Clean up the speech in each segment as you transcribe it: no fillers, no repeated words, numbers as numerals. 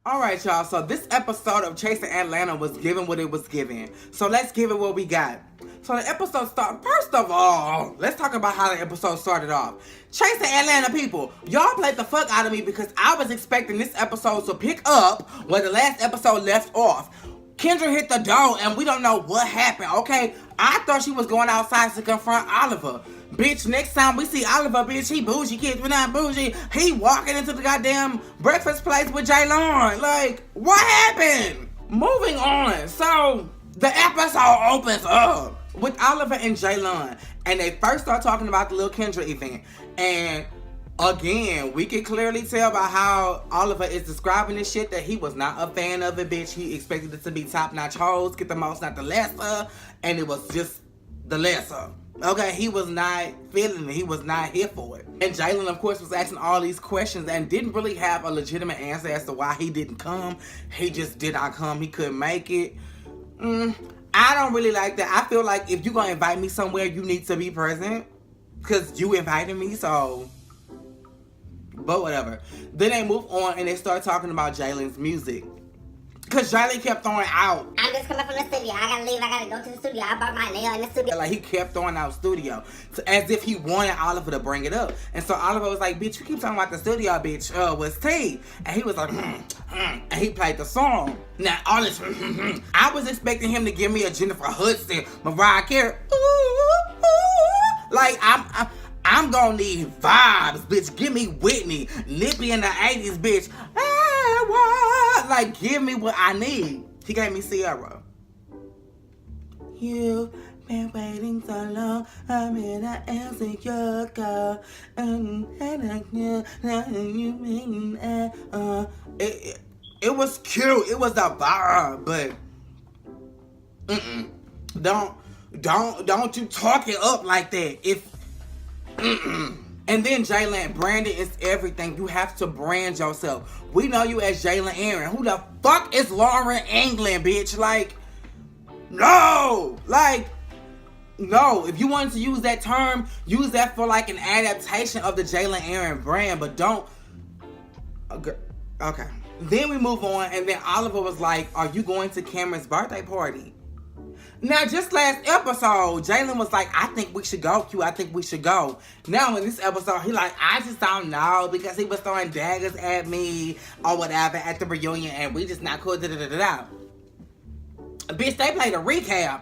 Alright, y'all, so this episode of Chasing Atlanta was given what it was given. So let's give it what we got. So the episode started, first of all, let's talk about how the episode started off. Chasing Atlanta people, y'all played the fuck out of me because I was expecting this episode to pick up where the last episode left off. Kendra hit the door and we don't know what happened, okay? I thought she was going outside to confront Oliver. Bitch, next time we see Oliver, bitch, he bougie, kids, we're not bougie. He walking into the goddamn breakfast place with Jaylon. Like, what happened? Moving on. So, the episode opens up with Oliver and Jaylon. And they first start talking about the Lil Kendra event. And again, we can clearly tell by how Oliver is describing this shit that he was not a fan of it, bitch. He expected it to be top-notch hoes, get the most, not the lesser. And it was just the lesser. Okay, he was not feeling it. He was not here for it. And Jaylon, of course, was asking all these questions and didn't really have a legitimate answer as to why he didn't come. He just did not come. He couldn't make it. I don't really like that. I feel like if you're going to invite me somewhere, you need to be present. Because you invited me, so... But whatever. Then they move on and they start talking about Jaylon's music. Because Jaylon kept throwing out. I'm just coming from the studio. I gotta leave. I gotta go to the studio. I bought my nail in the studio. Like, he kept throwing out studio. As if he wanted Oliver to bring it up. And so Oliver was like, bitch, you keep talking about the studio, bitch. What's T? And he was like, And he played the song. Now, all this, I was expecting him to give me a Jennifer Hudson, Mariah Carey. Like, I'm gonna need vibes, bitch. Give me Whitney, Nippy in the 80s, bitch. Like, give me what I need. He gave me Sierra. You've been waiting so long. I'm in an answer your call. It was cute. It was a vibe, but don't you talk it up like that. And then Jaylon, branding is everything. You have to brand yourself. We know you as Jalen Aaron. Who the fuck is Lauren England, bitch? Like, no. Like, no. If you wanted to use that term, use that for like an adaptation of the Jalen Aaron brand. But don't. Okay. Then we move on. And then Oliver was like, are you going to Cameron's birthday party? Now, just last episode, Jaylon was like, I think we should go, Q. I think we should go. Now, in this episode, he like, I just don't know because he was throwing daggers at me or whatever at the reunion and we just not cool, da-da-da-da-da. Bitch, they played a recap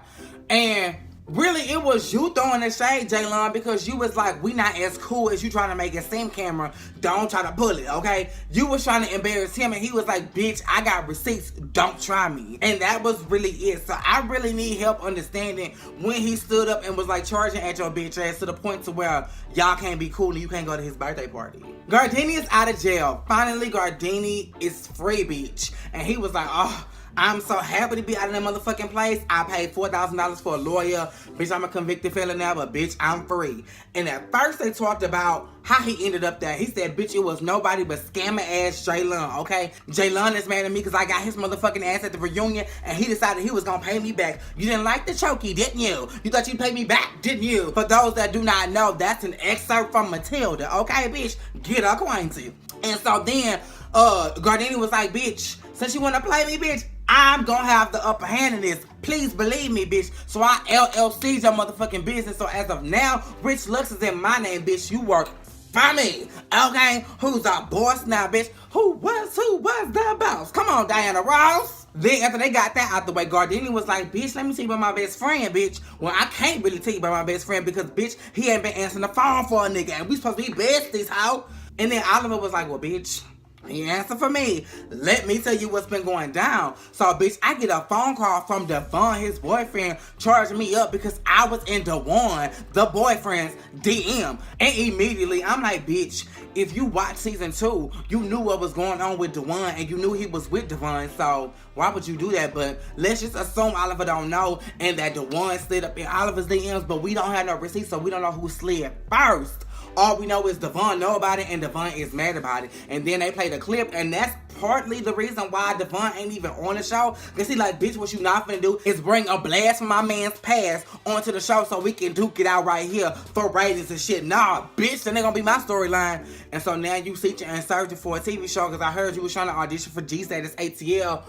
and really, it was you throwing the shade, Jaylon, because you was like, we not as cool as you trying to make it seem, Cameron. Don't try to pull it, okay? You was trying to embarrass him, and he was like, bitch, I got receipts. Don't try me. And that was really it. So I really need help understanding when he stood up and was like charging at your bitch ass to the point to where y'all can't be cool and you can't go to his birthday party. Gardini is out of jail. Finally, Gardini is free, bitch. And he was like, oh, I'm so happy to be out of that motherfucking place. I paid $4,000 for a lawyer. Bitch, I'm a convicted felon now, but bitch, I'm free. And at first they talked about how he ended up there. He said, bitch, it was nobody but scammer ass Jaylon, okay? Jaylon is mad at me because I got his motherfucking ass at the reunion and he decided he was gonna pay me back. You didn't like the chokey, didn't you? You thought you'd pay me back, didn't you? For those that do not know, that's an excerpt from Matilda, okay, bitch? Get acquainted. And so then, Gardini was like, bitch, since you wanna play me, bitch, I'm gonna have the upper hand in this. Please believe me, bitch. So I LLC'd your motherfucking business. So as of now, Rich Lux is in my name, bitch. You work for me, okay? Who's our boss now, bitch? Who was the boss? Come on, Diana Ross. Then after they got that out the way, Gardini was like, bitch, let me tell you about my best friend, bitch. Well, I can't really tell you about my best friend because, bitch, he ain't been answering the phone for a nigga. And we supposed to be besties, how? And then Oliver was like, well, bitch, he answered for me. Let me tell you what's been going down. So, bitch, I get a phone call from Devon, his boyfriend, charging me up because I was in Dewan, the boyfriend's DM. And immediately, I'm like, bitch, if you watch season 2, you knew what was going on with Dewan and you knew he was with Devon. So, why would you do that? But let's just assume Oliver don't know and that Dewan slid up in Oliver's DMs, but we don't have no receipts, so we don't know who slid first. All we know is Devon know about it and Devon is mad about it. And then they play the clip, and that's partly the reason why Devon ain't even on the show. Cause he like, bitch, what you not finna do is bring a blast from my man's past onto the show so we can duke it out right here for ratings and shit. Nah, bitch, that ain't gonna be my storyline. And so now you searching and searching for a TV show because I heard you was trying to audition for G-Status ATL.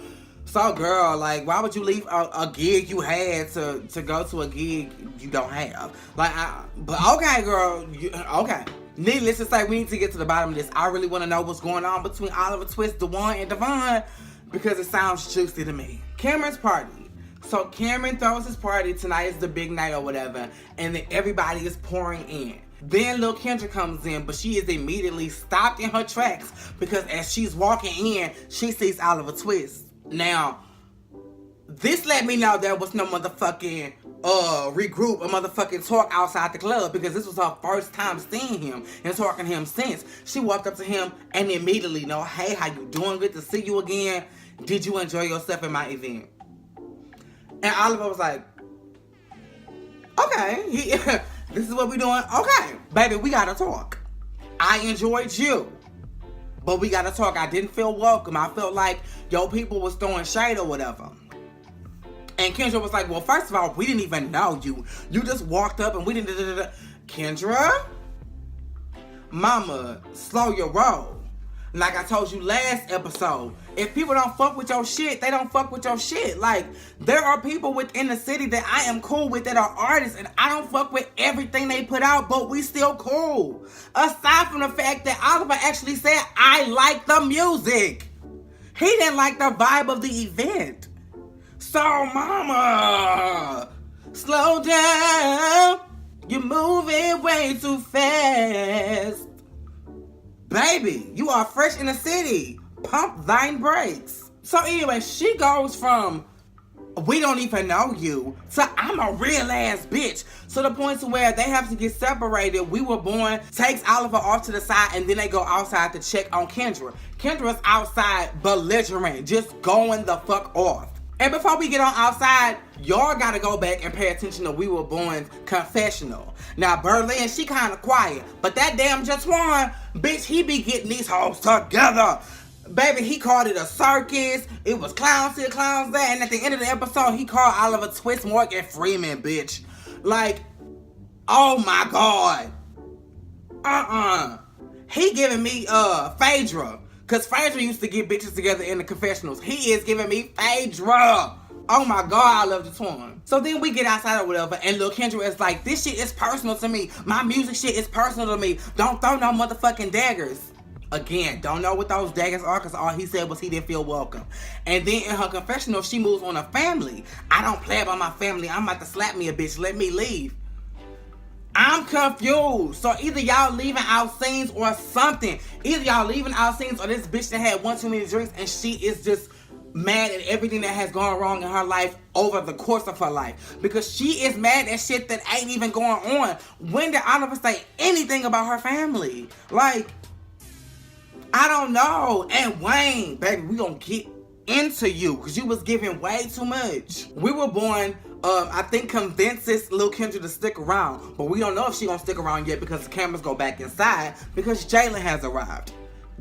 So girl, like, why would you leave a gig you had to go to a gig you don't have? Like, but okay, girl, okay. Needless to say, we need to get to the bottom of this. I really want to know what's going on between Oliver Twist, Dewan, and Devon because it sounds juicy to me. Cameron's party. So Cameron throws his party. Tonight is the big night or whatever, and then everybody is pouring in. Then Lil Kendra comes in, but she is immediately stopped in her tracks because as she's walking in, she sees Oliver Twist. Now, this let me know there was no motherfucking regroup or motherfucking talk outside the club because this was her first time seeing him and talking to him since. She walked up to him and immediately know, hey, how you doing? Good to see you again. Did you enjoy yourself at my event? And Oliver was like, okay, this is what we doing. Okay, baby, we gotta talk. I enjoyed you. But we gotta talk. I didn't feel welcome. I felt like your people was throwing shade or whatever. And Kendra was like, well, first of all, we didn't even know you. You just walked up and we didn't. Kendra? Mama, slow your roll. Like I told you last episode, if people don't fuck with your shit, they don't fuck with your shit. Like, there are people within the city that I am cool with that are artists, and I don't fuck with everything they put out, but we still cool. Aside from the fact that Oliver actually said, I like the music. He didn't like the vibe of the event. So, mama, slow down. You're moving way too fast. Baby, you are fresh in the city. Pump thine brakes. So anyway, she goes from we don't even know you to I'm a real ass bitch. To the point to where they have to get separated. We Were Born takes Oliver off to the side and then they go outside to check on Kendra. Kendra's outside belligerent, just going the fuck off. And before we get on outside, y'all gotta go back and pay attention to We Were Born's confessional. Now, Berlin, she kind of quiet, but that damn Jatwan, bitch, he be getting these hoes together. Baby, he called it a circus. It was clowns here, clowns there. And at the end of the episode, he called Oliver Twist Morgan Freeman, bitch. Like, oh my God. He giving me, Phaedra. Because Phaedra used to get bitches together in the confessionals. He is giving me Phaedra. Oh my God, I love the torn. So then we get outside or whatever, and Lil Kendra is like, this shit is personal to me. My music shit is personal to me. Don't throw no motherfucking daggers. Again, don't know what those daggers are because all he said was he didn't feel welcome. And then in her confessional, she moves on her family. I don't play about my family. I'm about to slap me a bitch. Let me leave. I'm confused. So either y'all leaving out scenes or something. Either y'all leaving out scenes or this bitch that had one too many drinks and she is just mad at everything that has gone wrong in her life over the course of her life. Because she is mad at shit that ain't even going on. When did Oliver say anything about her family? Like, I don't know. And Wayne, baby, we gonna get into you because you was giving way too much. We Were Born, I think, convinces Lil Kendra to stick around, but we don't know if she gonna stick around yet because the cameras go back inside because Jalen has arrived.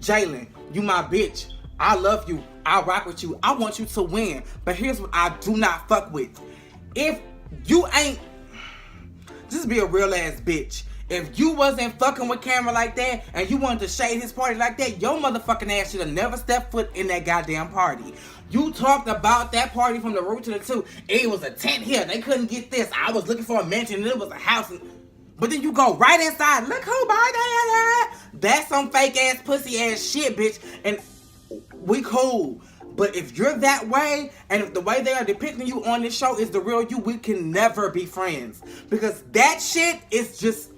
Jalen, you my bitch. I love you. I rock with you. I want you to win. But here's what I do not fuck with. If you ain't, just be a real ass bitch. If you wasn't fucking with Cameron like that and you wanted to shade his party like that, your motherfucking ass should have never stepped foot in that goddamn party. You talked about that party from the root to the two. It was a tent here. They couldn't get this. I was looking for a mansion and it was a house. But then you go right inside. Look who bought that. That's some fake ass pussy ass shit, bitch. And we cool. But if you're that way, and if the way they are depicting you on this show is the real you, we can never be friends. Because that shit is just,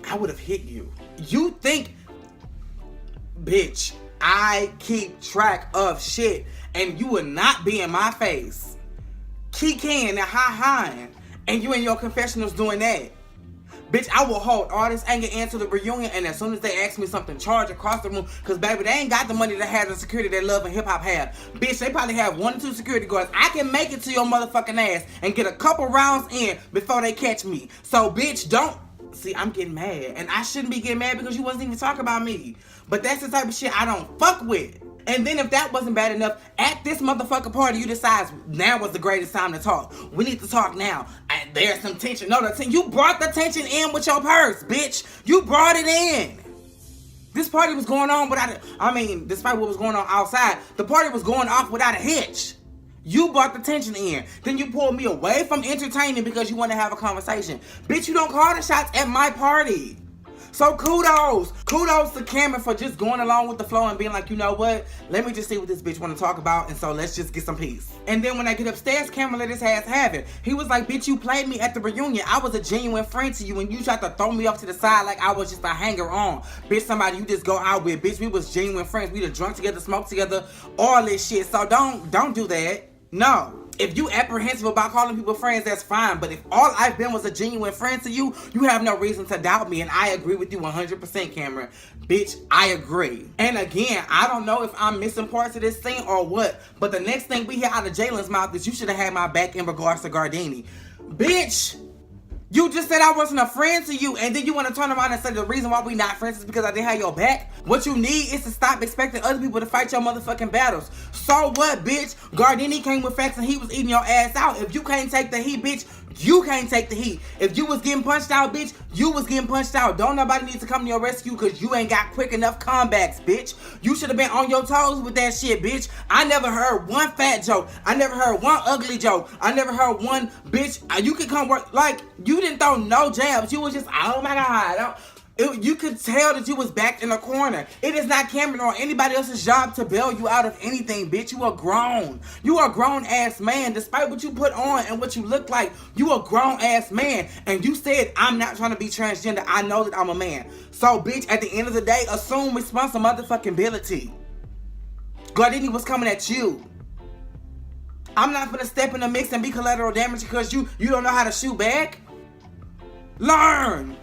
I would have hit you. You think, bitch, I keep track of shit, and you would not be in my face. Kikiing and hi-hiing, and you in your confessionals doing that. Bitch, I will hold all this anger into the reunion, and as soon as they ask me something, charge across the room, because, baby, they ain't got the money to have the security that Love and Hip Hop have. Bitch, they probably have 1 or 2 security guards. I can make it to your motherfucking ass and get a couple rounds in before they catch me. So, bitch, don't See, I'm getting mad. And I shouldn't be getting mad because you wasn't even talking about me. But that's the type of shit I don't fuck with. And then if that wasn't bad enough, at this motherfucking party, you decide now was the greatest time to talk. We need to talk now. And there's some tension. No, you brought the tension in with your purse, bitch. You brought it in. This party was going on without despite what was going on outside, the party was going off without a hitch. You brought the tension in. Then you pulled me away from entertaining because you want to have a conversation. Bitch, you don't call the shots at my party. So kudos to Cameron for just going along with the flow and being like, you know what? Let me just see what this bitch want to talk about, and so let's just get some peace. And then when I get upstairs, Cameron let his ass have it. He was like, bitch, you played me at the reunion. I was a genuine friend to you, and you tried to throw me off to the side like I was just a hanger-on. Bitch, somebody you just go out with. Bitch, we was genuine friends. We done drunk together, smoked together, all this shit. So don't do that. No. If you apprehensive about calling people friends, that's fine. But if all I've been was a genuine friend to you, you have no reason to doubt me. And I agree with you 100%, Cameron. Bitch, I agree. And again, I don't know if I'm missing parts of this scene or what. But the next thing we hear out of Jalen's mouth is you should have had my back in regards to Gardini. Bitch, you just said I wasn't a friend to you, and then you want to turn around and say the reason why we not friends is because I didn't have your back? What you need is to stop expecting other people to fight your motherfucking battles. So what, bitch? Gardini came with facts and he was eating your ass out. If you can't take the heat, bitch, you can't take the heat. If you was getting punched out, bitch, you was getting punched out. Don't nobody need to come to your rescue because you ain't got quick enough comebacks, bitch. You should have been on your toes with that shit, bitch. I never heard one fat joke. I never heard one ugly joke. I never heard one, bitch, you could come work, like, you didn't throw no jabs. You was just, oh my God. You could tell that you was backed in a corner. It is not Cameron or anybody else's job to bail you out of anything, bitch. You are grown. You are a grown-ass man. Despite what you put on and what you look like, you a grown-ass man. And you said, I'm not trying to be transgender. I know that I'm a man. So, bitch, at the end of the day, assume responsibility. Gardini was coming at you. I'm not gonna step in the mix and be collateral damage because you don't know how to shoot back. Learn.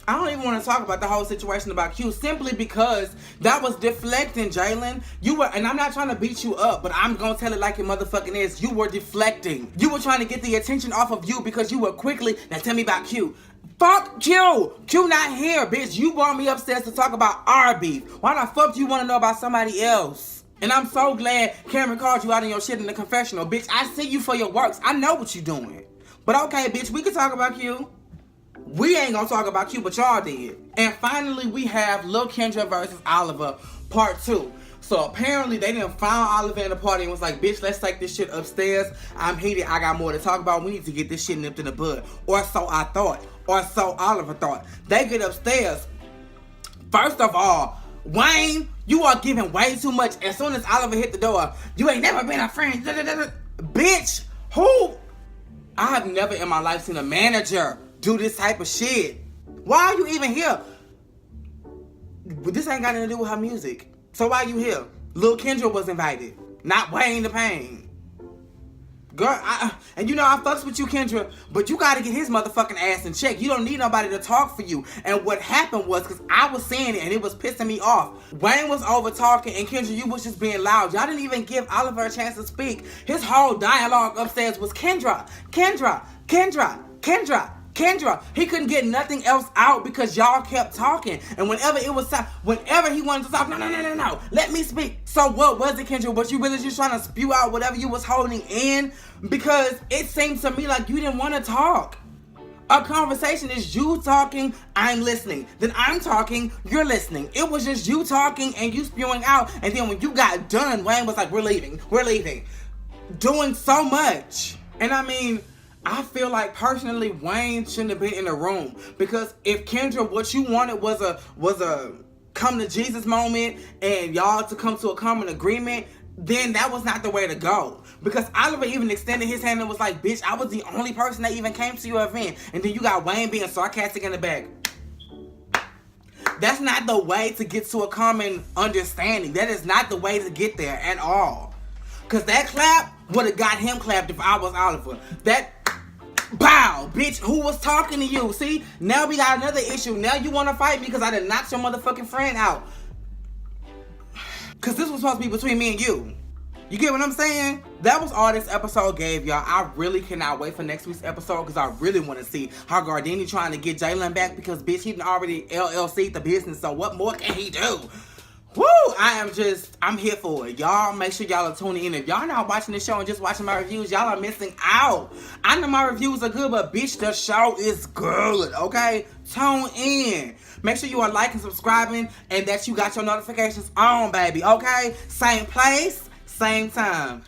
I don't even want to talk about the whole situation about Q simply because that was deflecting, Jalen. You were, and I'm not trying to beat you up, but I'm going to tell it like it motherfucking is. You were deflecting. You were trying to get the attention off of you because you were quickly, now tell me about Q. Fuck Q. Q not here, bitch. You brought me upstairs to talk about our beef. Why the fuck do you want to know about somebody else? And I'm so glad Cameron called you out on your shit in the confessional, bitch. I see you for your works. I know what you doing. But okay, bitch, we can talk about Q. We ain't gonna talk about you, but y'all did. And finally, we have Lil Kendra versus Oliver, part 2. So apparently, they didn't find Oliver in the party and was like, bitch, let's take this shit upstairs. I'm heated. I got more to talk about. We need to get this shit nipped in the bud. Or so I thought. Or so Oliver thought. They get upstairs. First of all, Wayne, you are giving way too much. As soon as Oliver hit the door, you ain't never been a friend. Bitch, who? I have never in my life seen a manager do this type of shit. Why are you even here? This ain't got nothing to do with her music. So why you here? Lil Kendra was invited, not Wayne the Pain. Girl, and you know I fucks with you, Kendra, but you gotta get his motherfucking ass in check. You don't need nobody to talk for you. And what happened was, because I was saying it and it was pissing me off, Wayne was over talking and Kendra, you was just being loud. Y'all didn't even give Oliver a chance to speak. His whole dialogue upstairs was Kendra, Kendra, Kendra, Kendra, Kendra. He couldn't get nothing else out because y'all kept talking. And whenever it was time, whenever he wanted to talk, no, let me speak. So what was it, Kendra? Was you really just trying to spew out whatever you was holding in? Because it seemed to me like you didn't want to talk. A conversation is you talking, I'm listening. Then I'm talking, you're listening. It was just you talking and you spewing out. And then when you got done, Wayne was like, we're leaving. Doing so much. And I mean, I feel like personally Wayne shouldn't have been in the room, because if Kendra, what you wanted was a come to Jesus moment and y'all to come to a common agreement, then that was not the way to go. Because Oliver even extended his hand and was like, bitch, I was the only person that even came to your event. And then you got Wayne being sarcastic in the back. That's not the way to get to a common understanding. That is not the way to get there at all. Because that clap would have got him clapped if I was Oliver. That bow, bitch, who was talking to you? See, now we got another issue. Now you want to fight me because I done knocked your motherfucking friend out. Because this was supposed to be between me and you. You get what I'm saying? That was all this episode gave, y'all. I really cannot wait for next week's episode because I really want to see how Gardini trying to get Jalen back because, bitch, he done already LLC'd the business, so what more can he do? Woo! I'm here for it. Y'all make sure y'all are tuning in. If y'all not watching the show and just watching my reviews, y'all are missing out. I know my reviews are good, but bitch, the show is good, okay? Tune in. Make sure you are liking, subscribing, and that you got your notifications on, baby, okay? Same place, same time.